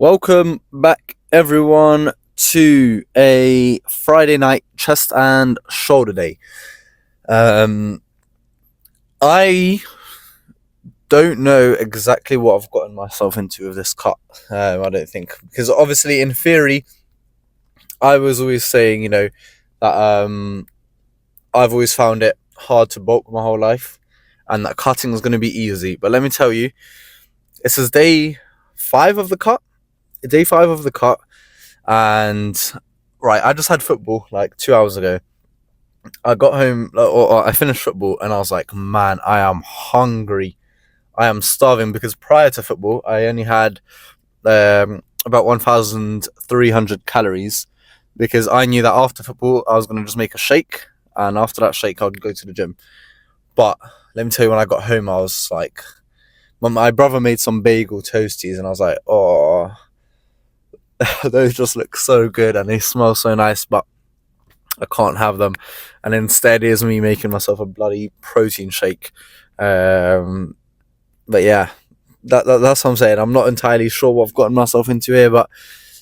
Welcome back, everyone, to a Friday night chest and shoulder day. I don't know exactly what I've gotten myself into with this cut. I don't think, because obviously, in theory, I was always saying, that I've always found it hard to bulk my whole life, and that cutting is going to be easy. But let me tell you, this is day 5 of the cut. Day 5 of the cut. And right, I just had football like 2 hours ago. I got home, or I finished football, and I was like, man, I am hungry. I am starving, because prior to football, I only had about 1,300 calories, because I knew that after football, I was going to just make a shake, and after that shake, I would go to the gym. But let me tell you, when I got home, I was like, my brother made some bagel toasties, and I was like, oh, those just look so good, and they smell so nice, but I can't have them. And instead, here's me making myself a bloody protein shake. But yeah, that's what I'm saying. I'm not entirely sure what I've gotten myself into here, but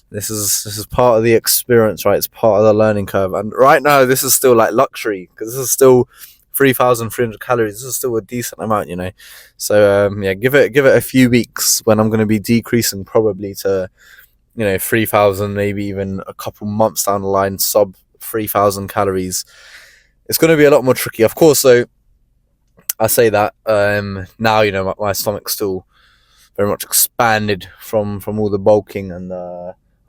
this is part of the experience, right? It's part of the learning curve. And right now, this is still like luxury, because this is still 3,300 calories. This is still a decent amount. So yeah, give it a few weeks when I'm going to be decreasing, probably to 3,000, maybe even a couple months down the line, sub 3,000 calories. It's going to be a lot more tricky, of course. So I say that now, my stomach's still very much expanded from all the bulking, and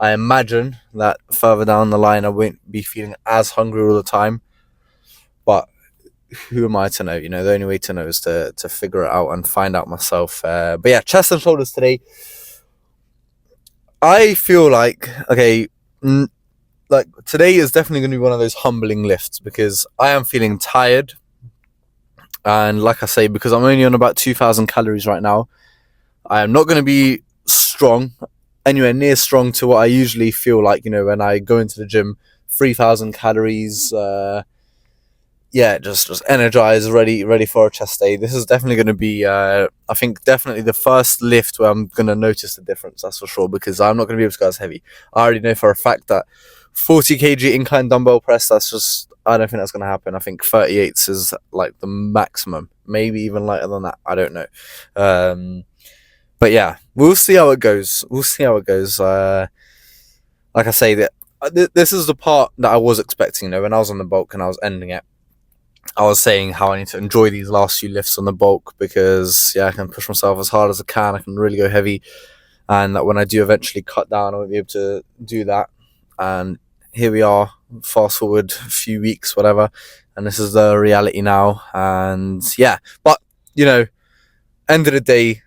I imagine that further down the line I won't be feeling as hungry all the time. But who am I to know? The only way to know is to figure it out and find out myself. But yeah, chest and shoulders today. I feel like, okay, like today is definitely going to be one of those humbling lifts, because I am feeling tired. And like I say, because I'm only on about 2,000 calories right now, I am not going to be strong, anywhere near strong to what I usually feel like, when I go into the gym. 3,000 calories, just energized, ready for a chest day. This is definitely going to be, I think, definitely the first lift where I'm going to notice the difference, that's for sure, because I'm not going to be able to go as heavy. I already know for a fact that 40 kg incline dumbbell press, I don't think that's going to happen. I think 38s is like the maximum, maybe even lighter than that. I don't know. But yeah, we'll see how it goes. Like I say, that this is the part that I was expecting. When I was on the bulk and I was ending it, I was saying how I need to enjoy these last few lifts on the bulk, because I can push myself as hard as I can. I can really go heavy, and that when I do eventually cut down, I won't be able to do that. And here we are, fast forward a few weeks, whatever, and this is the reality now. And yeah, but end of the day,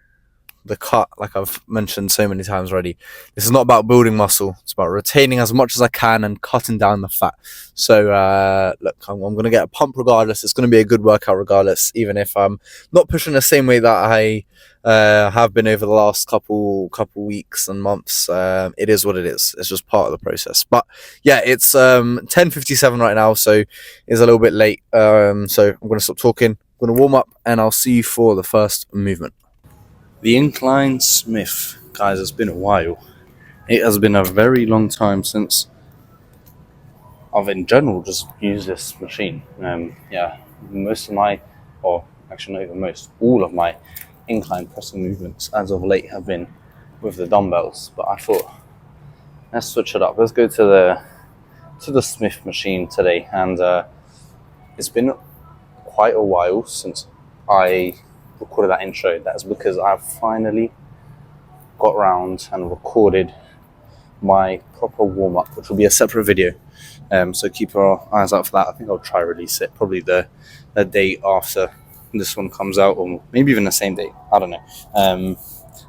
the cut, like I've mentioned so many times already, this is not about building muscle. It's about retaining as much as I can and cutting down the fat. So look, I'm going to get a pump regardless. It's going to be a good workout regardless, even if I'm not pushing the same way that I have been over the last couple weeks and months. It is what it is. It's just part of the process. But yeah, it's 10:57 right now, so it's a little bit late. So I'm going to stop talking. I'm going to warm up, and I'll see you for the first movement. The Incline Smith, guys, it's been a while. It has been a very long time since I've in general just used this machine. Most of my, or actually not even most, all of my incline pressing movements as of late have been with the dumbbells. But I thought, let's switch it up. Let's go to the Smith machine today. And it's been quite a while since I recorded that intro. That's because I've finally got around and recorded my proper warm-up, which will be a separate video, so keep our eyes out for that. I think I'll try release it probably the day after this one comes out, or maybe even the same day, I don't know.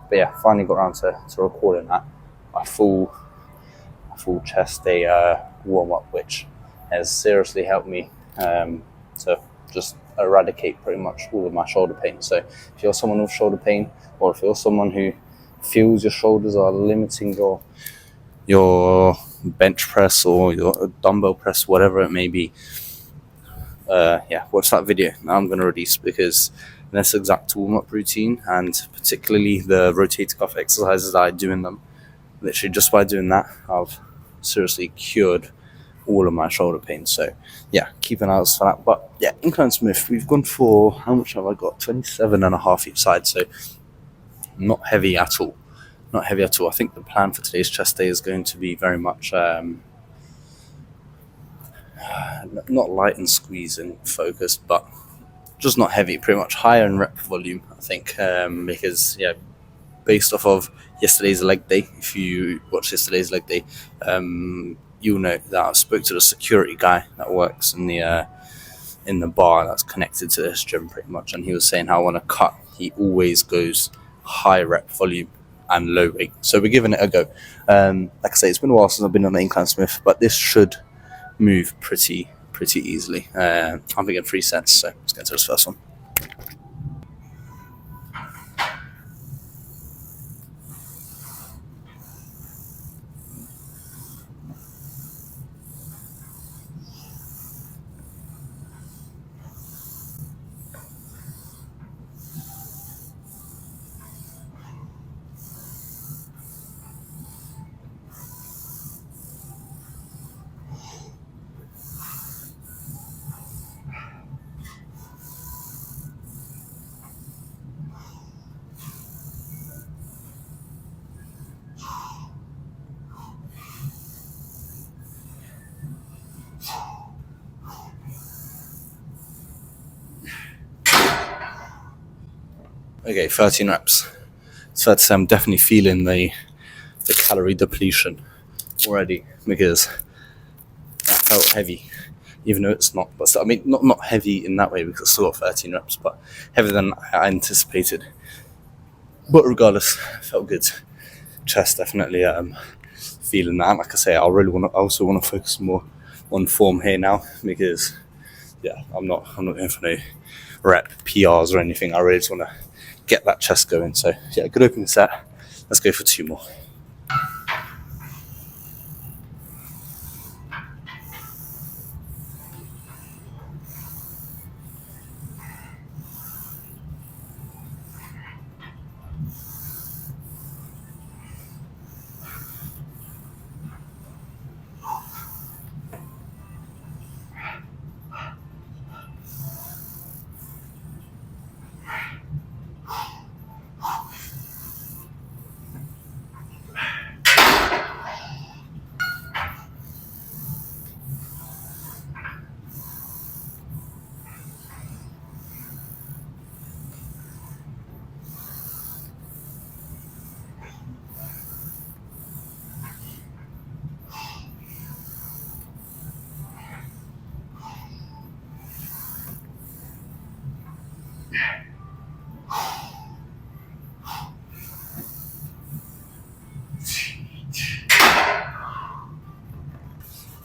But yeah, finally got around to recording that, my full chest day warm-up, which has seriously helped me to just eradicate pretty much all of my shoulder pain. So if you're someone with shoulder pain, or if you're someone who feels your shoulders are limiting your bench press or your dumbbell press, whatever it may be, watch that video now I'm going to release, because this exact warm-up routine, and particularly the rotator cuff exercises that I do in them, literally just by doing that, I've seriously cured all of my shoulder pain. So yeah, keep an eye out for that. But yeah, Incline Smith, we've gone for, how much have I got? 27.5 each side. So not heavy at all. Not heavy at all. I think the plan for today's chest day is going to be very much not light and squeezing focused, but just not heavy. Pretty much higher in rep volume, I think, because yeah, based off of yesterday's leg day. If you watch yesterday's leg day, you'll know that I spoke to the security guy that works in the bar that's connected to this gym pretty much, and he was saying how on a cut he always goes high rep volume and low weight. So we're giving it a go. Like I say, it's been a while since I've been on the Incline Smith, but this should move pretty easily. I'm thinking 3 sets, so let's get to this first one. Okay, 13 reps. It's fair to say I'm definitely feeling the calorie depletion already, because that felt heavy, even though it's not. But still, I mean, not heavy in that way, because it's still got 13 reps, but heavier than I anticipated. But regardless, felt good. Chest definitely feeling that. Like I say, I also want to focus more on form here now, because yeah, I'm not going for no rep PRs or anything. I really just want to get that chest going. So yeah, good opening set. Let's go for 2 more.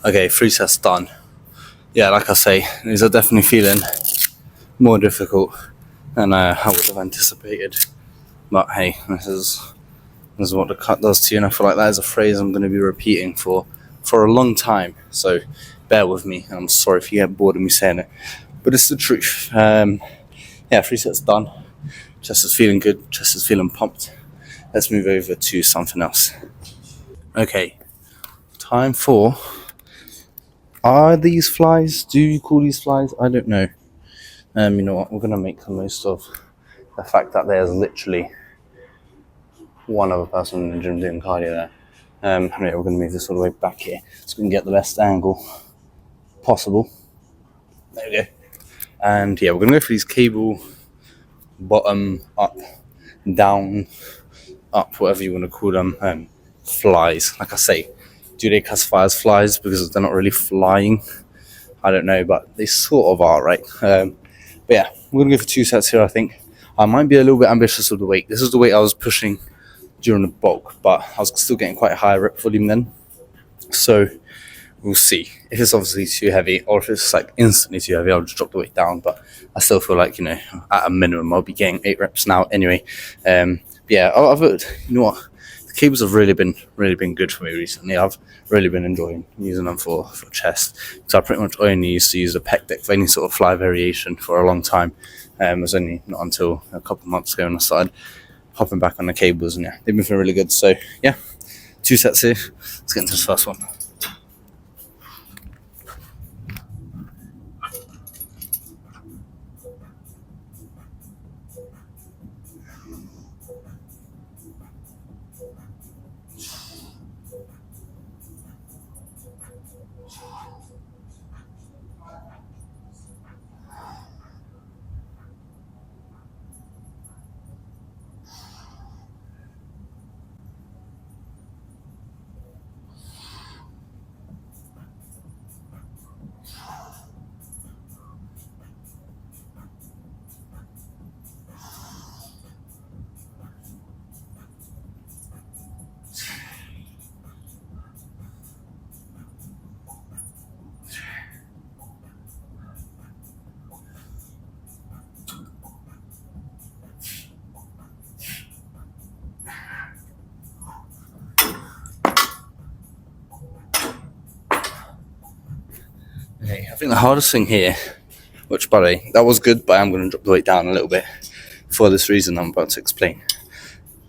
Okay, 3 sets done. Yeah, like I say, these are definitely feeling more difficult than I would have anticipated. But hey, this is what the cut does to you, and I feel like that is a phrase I'm going to be repeating for a long time. So bear with me. I'm sorry if you get bored of me saying it, but it's the truth. Yeah, 3 sets done. Chest is feeling good. Chest is feeling pumped. Let's move over to something else. Okay, time for. Are these flies? Do you call these flies? I don't know. You know what? We're gonna make the most of the fact that there's literally one other person in the gym doing cardio there. Anyway, we're gonna move this all the way back here so we can get the best angle possible. There we go. And yeah, we're gonna go for these cable bottom, up, down, up, whatever you want to call them, flies. Like I say, do they classify as flies because they're not really flying? I don't know, but they sort of are, right? But yeah, we're gonna go for 2 sets here. I think I might be a little bit ambitious with the weight. This is the weight I was pushing during the bulk, but I was still getting quite a high rep volume then. So we'll see. If it's obviously too heavy, or if it's like instantly too heavy, I'll just drop the weight down. But I still feel like, you know, at a minimum, I'll be getting 8 reps now anyway. Yeah, I've you know what? The cables have really been good for me recently. I've really been enjoying using them for chest. So I pretty much only used to use a Pec Deck for any sort of fly variation for a long time. It was only not until a couple of months ago when I started hopping back on the cables, and yeah, they've been feeling really good. So yeah, 2 sets here. Let's get into this first one. Okay, I think the hardest thing here, which by the way, that was good, but I'm going to drop the weight down a little bit for this reason I'm about to explain.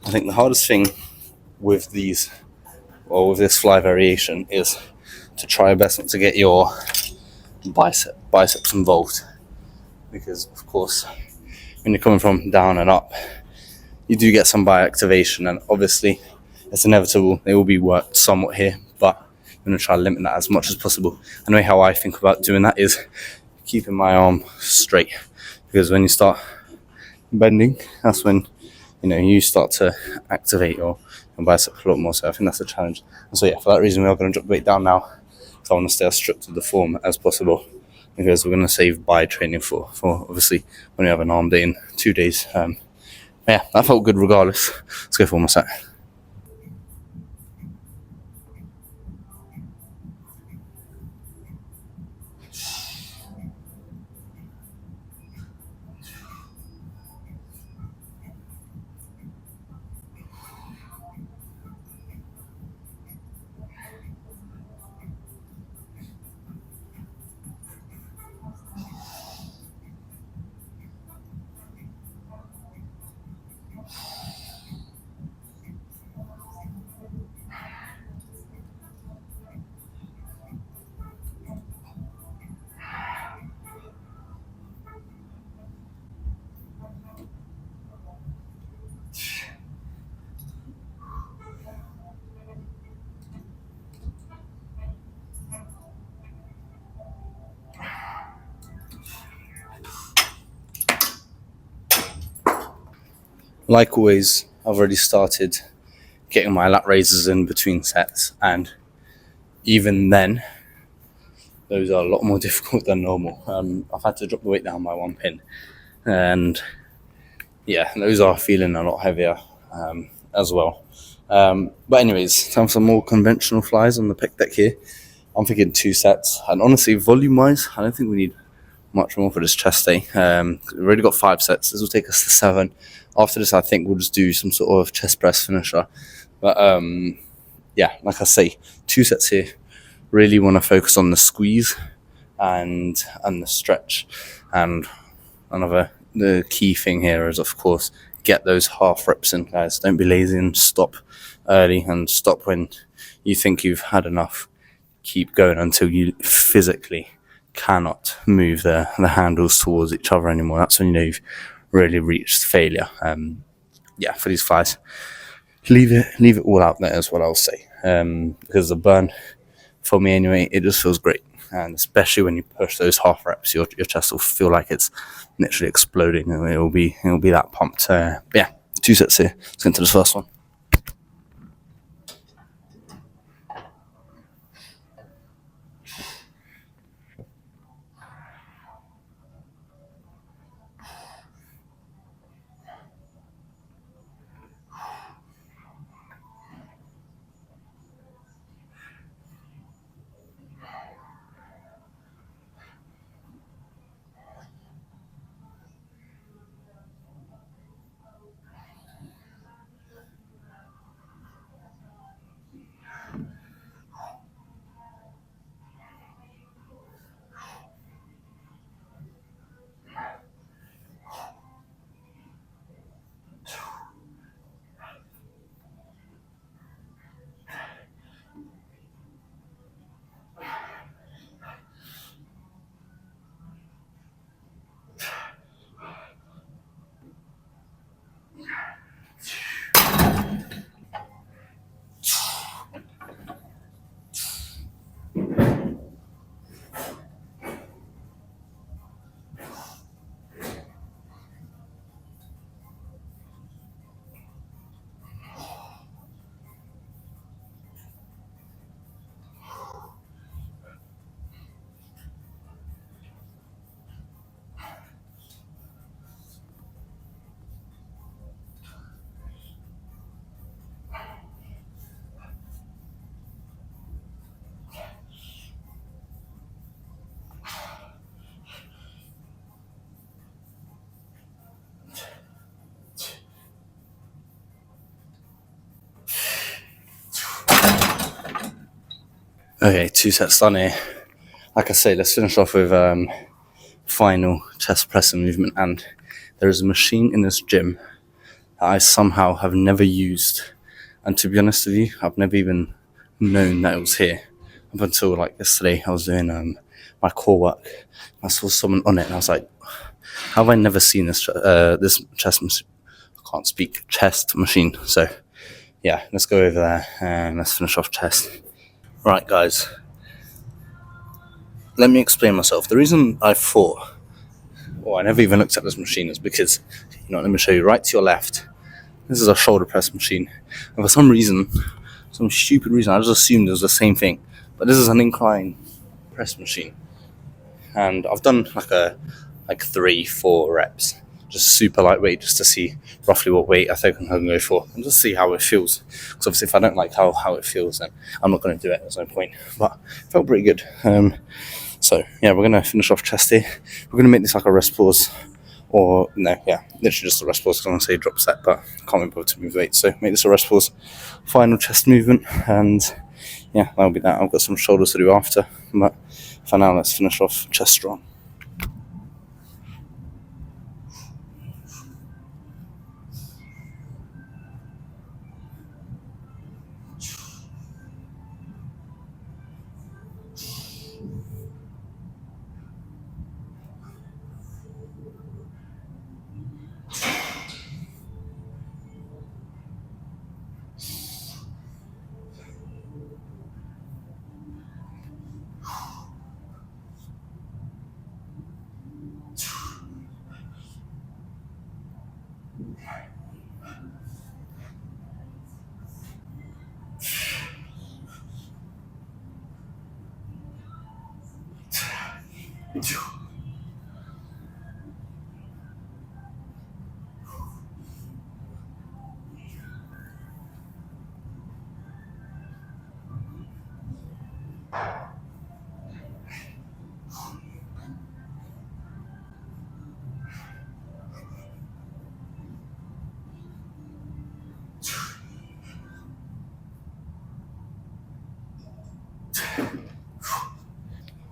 I think the hardest thing with these, or with this fly variation, is to try your best not to get your biceps involved, because of course when you're coming from down and up, you do get some bi activation, and obviously it's inevitable they will be worked somewhat here, but I'm going to try to limit that as much as possible. Anyway, how I think about doing that is keeping my arm straight, because when you start bending, that's when you start to activate your biceps a lot more. So I think that's a challenge. And so yeah, for that reason, we are going to drop the weight down now. So I want to stay as strict to the form as possible, because we're going to save bi training for obviously when you have an arm day in 2 days. Yeah, that felt good regardless. Let's go for one more set. Like always, I've already started getting my lat raises in between sets, and even then, those are a lot more difficult than normal. I've had to drop the weight down by 1 pin, and yeah, those are feeling a lot heavier as well. But anyways, time for some more conventional flies on the Pec Deck here. I'm thinking 2 sets, and honestly, volume-wise, I don't think we need much more for this chest day. We've already got 5 sets. This will take us to 7. After this, I think we'll just do some sort of chest press finisher. But yeah, like I say, 2 sets here. Really want to focus on the squeeze and the stretch. And the key thing here is, of course, get those half reps in, guys. Don't be lazy and stop early, and stop when you think you've had enough. Keep going until you physically cannot move the handles towards each other anymore. That's when you know you've really reached failure. Yeah, for these flies, leave it all out there is what I'll say. Because the burn, for me anyway, it just feels great, and especially when you push those half reps, your chest will feel like it's literally exploding, and it'll be that pumped. Yeah, 2 sets here. Let's get into this first one. Okay, 2 sets done here. Like I say, let's finish off with final chest press and movement. And there is a machine in this gym that I somehow have never used. And to be honest with you, I've never even known that it was here up until like yesterday. I was doing my core work. I saw someone on it, and I was like, "How have I never seen this this chest machine?" I can't speak, chest machine. So yeah, let's go over there and let's finish off chest. Right, guys. Let me explain myself. The reason I thought, I never even looked at this machine is because, let me show you. Right to your left, this is a shoulder press machine. And for some reason, some stupid reason, I just assumed it was the same thing. But this is an incline press machine. And I've done like 3-4 reps, just super lightweight, just to see roughly what weight I think I'm going to go for, and just see how it feels. Because obviously, if I don't like how it feels, then I'm not going to do it. There's no point. But it felt pretty good. So yeah, we're going to finish off chest here. We're going to make this like a rest pause, or no, yeah, literally just a rest pause. Because I'm going to say drop set, but I can't remember to move weight. So make this a rest pause. Final chest movement, and yeah, that'll be that. I've got some shoulders to do after, but for now, let's finish off chest strong.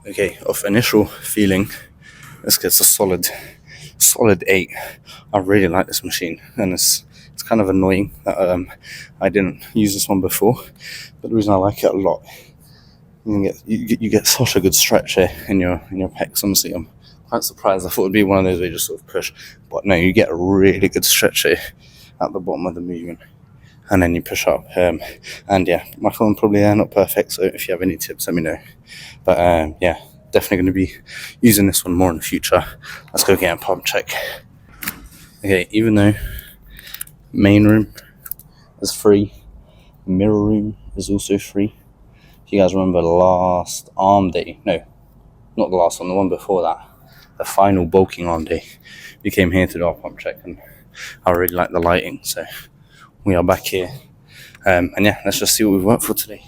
Okay, off initial feeling, this gets a solid 8. I really like this machine, and it's kind of annoying that I didn't use this one before. But the reason I like it a lot, you get such a good stretch here in your pecs. Honestly, I'm quite surprised. I thought it'd be one of those where you just sort of push, but no, you get a really good stretch here at the bottom of the movement, and then you push up. And yeah, my phone probably not perfect, so if you have any tips, let me know. But yeah, definitely going to be using this one more in the future. Let's go get a pump check. Okay, even though main room is free, mirror room is also free. If you guys remember last arm day, no, not the last one, the one before that, the final bulking arm day, we came here to do our pump check, and I really like the lighting, so we are back here. And yeah, let's just see what we've worked for today.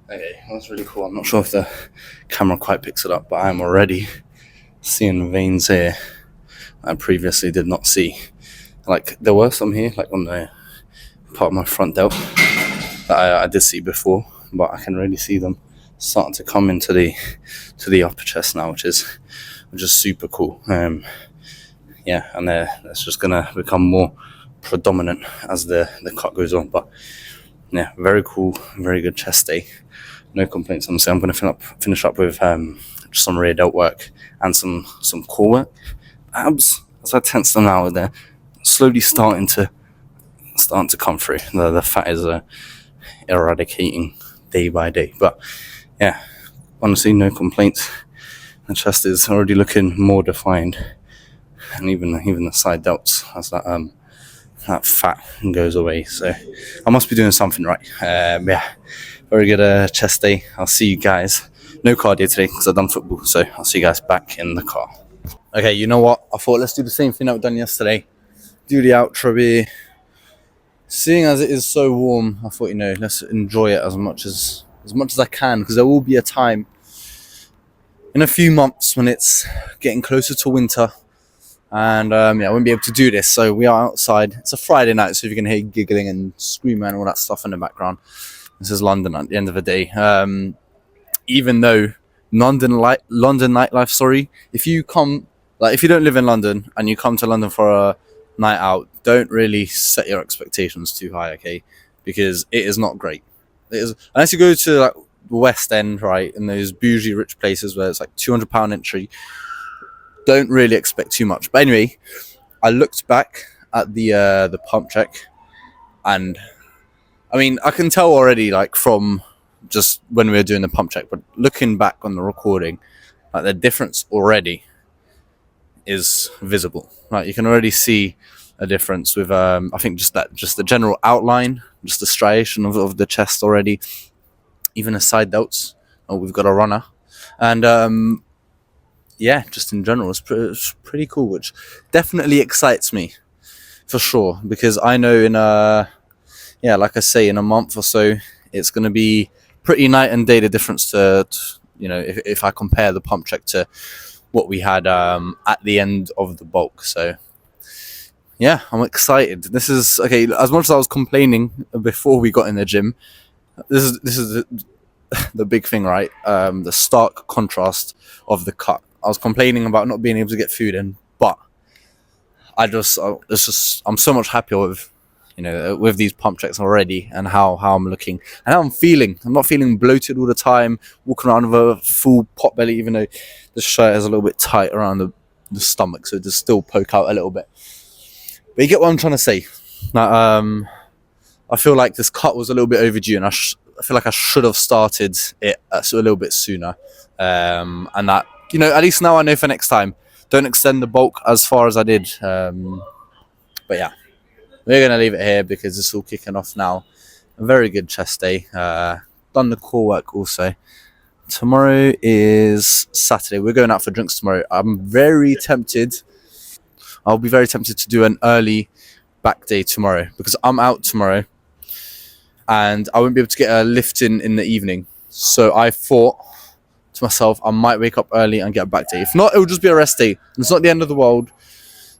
Okay, that's really cool. I'm not sure if the camera quite picks it up, but I'm already seeing veins here I previously did not see. Like, there were some here, like on the part of my front delt that I did see before, but I can really see them starting to come into the upper chest now, which is super cool. Yeah, and it's just gonna become more predominant as the cut goes on. But yeah, very cool, very good chest day. No complaints. Honestly, I'm gonna finish up with just some rear delt work and some core work. Abs, as I tense them out, they're slowly starting to come through. The fat is eradicating day by day. But yeah, honestly, no complaints. The chest is already looking more defined. and even the side delts as that fat goes away. So I must be doing something right. Yeah, very good chest day. I'll see you guys. No cardio today because I've done football, so I'll see you guys back in the car. Okay, you know what? I thought let's do the same thing that we've done yesterday. Do the outro here. Seeing as it is so warm, I thought, let's enjoy it as much as I can, because there will be a time in a few months when it's getting closer to winter, and I won't be able to do this. So we are outside. It's a Friday night, so if you can hear giggling and screaming and all that stuff in the background, this is London at the end of the day. Even though London nightlife, sorry, if you don't live in London and you come to London for a night out, don't really set your expectations too high, okay? Because it is not great. It is, unless you go to like the West End, right, in those bougie rich places where it's like £200 entry. Don't really expect too much. But anyway, I looked back at the pump check, and I mean I can tell already, like from just when we were doing the pump check, but looking back on the recording, like the difference already is visible. Like you can already see a difference with I think just the general outline, just the striation of the chest already, even the side delts. Oh, we've got a runner, and yeah, just in general, it's pretty cool, which definitely excites me for sure, because I know like I say, in a month or so, it's going to be pretty night and day the difference to if I compare the pump check to what we had at the end of the bulk. So yeah, I'm excited. This is okay. As much as I was complaining before we got in the gym, this is the big thing, right? The stark contrast of the cut. I was complaining about not being able to get food in, but I'm so much happier with these pump checks already, and how I'm looking and how I'm feeling. I'm not feeling bloated all the time, walking around with a full pot belly, even though the shirt is a little bit tight around the stomach, so it does still poke out a little bit. But you get what I'm trying to say. I feel like this cut was a little bit overdue, and I feel like I should have started it a little bit sooner. And that, at least now I know for next time, don't extend the bulk as far as I did. But yeah, we're going to leave it here because it's all kicking off now. A very good chest day. Done the core work also. Tomorrow is Saturday. We're going out for drinks tomorrow. I'm very tempted. I'll be very tempted to do an early back day tomorrow, because I'm out tomorrow and I won't be able to get a lift in the evening. So I thought to myself, I might wake up early and get a back day. If not, it will just be a rest day. It's not the end of the world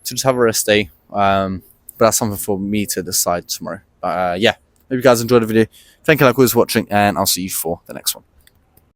to just have a rest day. But that's something for me to decide tomorrow. Yeah, hope you guys enjoyed the video. Thank you like always for watching, and I'll see you for the next one.